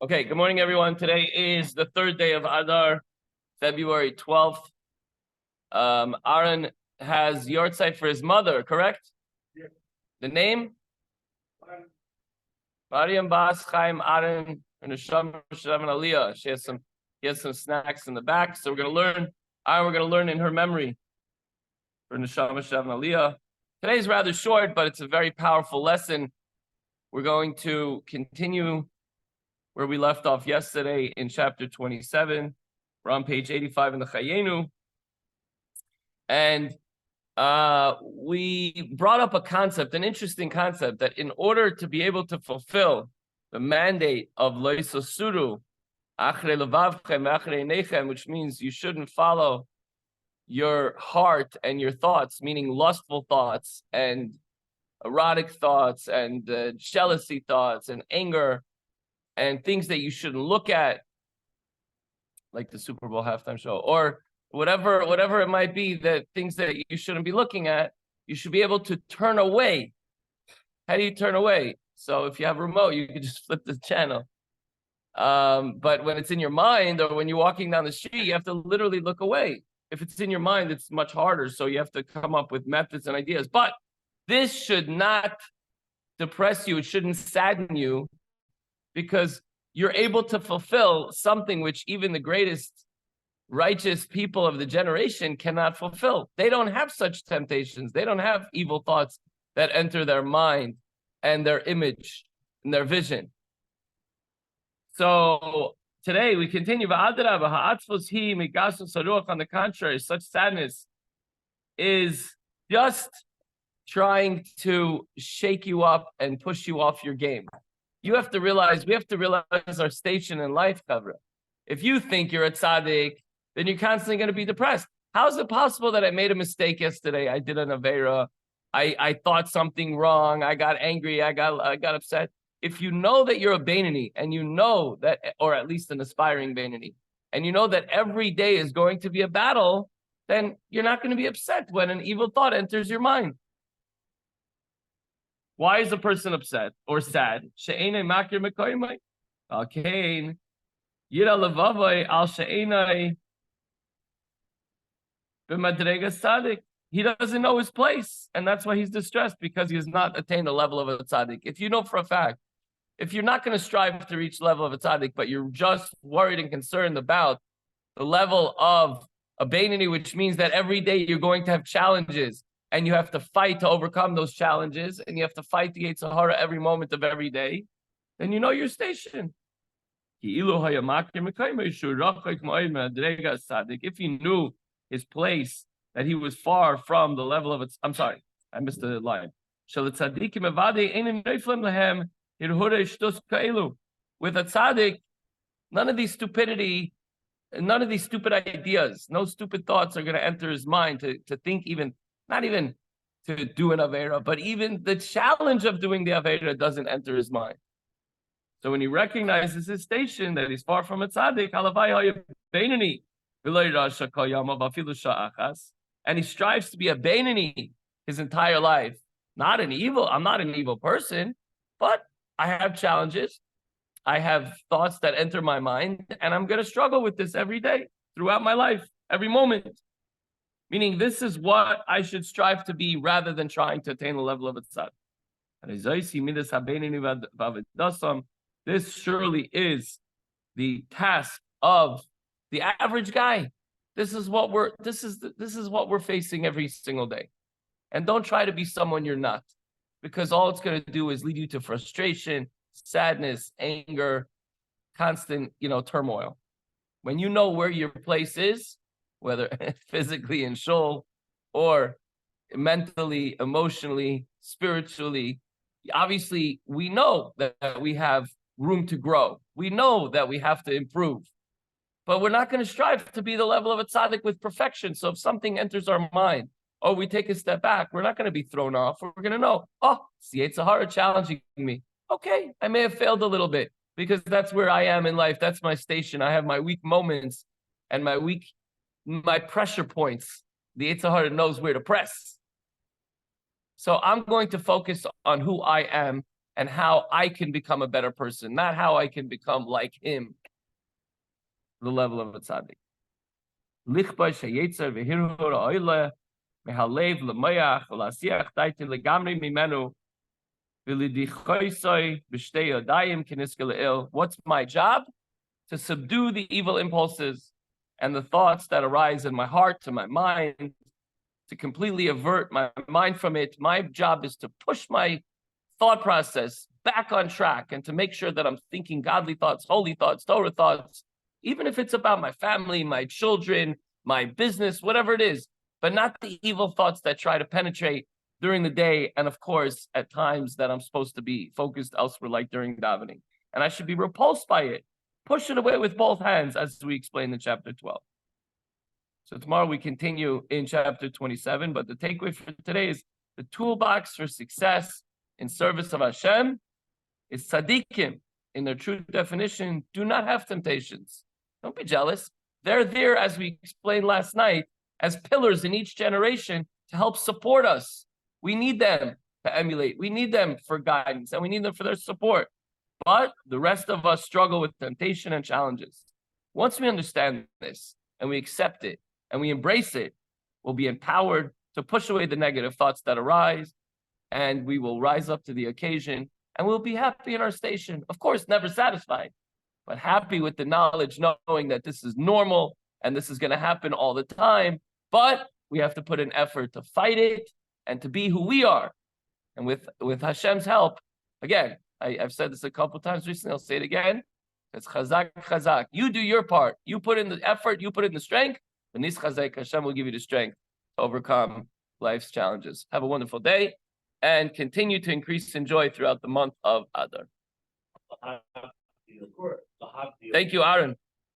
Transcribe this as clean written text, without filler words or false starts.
Okay, good morning, everyone. Today is the third day of Adar, February 12th. Aaron has yahrzeit for his mother, correct? Yeah. The name? Mariam Bas Chaim Aaron and Neshama Shalom Aliyah. He has some snacks in the back. So we're gonna learn in her memory for Neshama Shalom Aliyah. Today is rather short, but it's a very powerful lesson. We're going to continue where we left off yesterday in chapter 27. We're on page 85 in the Chayenu. And we brought up a concept, an interesting concept, that in order to be able to fulfill the mandate of Loisosuru, Achre Levavchem, Achre Nechem, which means you shouldn't follow your heart and your thoughts, meaning lustful thoughts and erotic thoughts and jealousy thoughts and anger and things that you shouldn't look at, like the Super Bowl halftime show, or whatever it might be, that things that you shouldn't be looking at, you should be able to turn away. How do you turn away? So if you have a remote, you can just flip the channel. But when it's in your mind or when you're walking down the street, you have to literally look away. If it's in your mind, it's much harder. So you have to come up with methods and ideas. But this should not depress you. It shouldn't sadden you, because you're able to fulfill something which even the greatest righteous people of the generation cannot fulfill. They don't have such temptations. They don't have evil thoughts that enter their mind and their image and their vision. So today we continue. On the contrary, such sadness is just trying to shake you up and push you off your game. We have to realize our station in life, Kavra. If you think you're a tzaddik, then you're constantly going to be depressed. How is it possible that I made a mistake yesterday? I did an avera. I thought something wrong. I got angry. I got upset. If you know that you're a Beinani, and you know that, or at least an aspiring Beinani, and you know that every day is going to be a battle, then you're not going to be upset when an evil thought enters your mind. Why is a person upset or sad? He doesn't know his place, and that's why he's distressed, because he has not attained the level of a tzaddik. If you know for a fact, if you're not going to strive to reach the level of a tzaddik, but you're just worried and concerned about the level of a Beinani, which means that every day you're going to have challenges, and you have to fight to overcome those challenges, and you have to fight the Yetzer Hara every moment of every day, then you know your station. If he knew his place, that he was far from the level of it. I'm sorry, I missed the line. With a tzaddik, none of these stupid ideas, no stupid thoughts are going to enter his mind to think, even not even to do an avera, but even the challenge of doing the avera doesn't enter his mind. So when he recognizes his station, that he's far from a tzaddik, and he strives to be a Beinani his entire life. I'm not an evil person, but I have challenges. I have thoughts that enter my mind, and I'm going to struggle with this every day, throughout my life, every moment. Meaning, this is what I should strive to be, rather than trying to attain the level of a tzaddik. This surely is the task of the average guy. This is what we're facing every single day. And don't try to be someone you're not, because all it's going to do is lead you to frustration, sadness, anger, constant, turmoil. When you know where your place is, whether physically in shul or mentally, emotionally, spiritually, obviously we know that we have room to grow. We know that we have to improve. But we're not going to strive to be the level of a tzaddik with perfection. So if something enters our mind, or we take a step back, we're not going to be thrown off. We're going to know, it's the Yetzer Hara challenging me. Okay, I may have failed a little bit, because that's where I am in life. That's my station. I have my weak moments and my pressure points. The Yetzer Hara knows where to press. So I'm going to focus on who I am and how I can become a better person, not how I can become like him, the level of a tzaddik. Lichba sheyetzer v'hirhur ha'oile mehalev l'mayach v'lasiach taitin legamri mimenu v'lidichoisoi b'shtei yodayim k'niske le'il. What's my job? To subdue the evil impulses and the thoughts that arise in my heart, to my mind, to completely avert my mind from it. My job is to push my thought process back on track and to make sure that I'm thinking godly thoughts, holy thoughts, Torah thoughts, even if it's about my family, my children, my business, whatever it is, but not the evil thoughts that try to penetrate during the day. And of course, at times that I'm supposed to be focused elsewhere, like during davening. And I should be repulsed by it. Push it away with both hands, as we explained in chapter 12. So tomorrow we continue in chapter 27, but the takeaway for today is the toolbox for success in service of Hashem is tzaddikim. In their true definition, do not have temptations. Don't be jealous. They're there, as we explained last night, as pillars in each generation to help support us. We need them to emulate. We need them for guidance, and we need them for their support. But the rest of us struggle with temptation and challenges. Once we understand this, and we accept it, and we embrace it, we'll be empowered to push away the negative thoughts that arise, and we will rise up to the occasion, and we'll be happy in our station. Of course, never satisfied, but happy with the knowledge, knowing that this is normal, and this is going to happen all the time, but we have to put an effort to fight it, and to be who we are. And with Hashem's help, again, I've said this a couple times recently, I'll say it again, it's chazak, chazak. You do your part. You put in the effort, you put in the strength, and this chazak, Hashem will give you the strength to overcome life's challenges. Have a wonderful day, and continue to increase in joy throughout the month of Adar. Thank you, Aaron.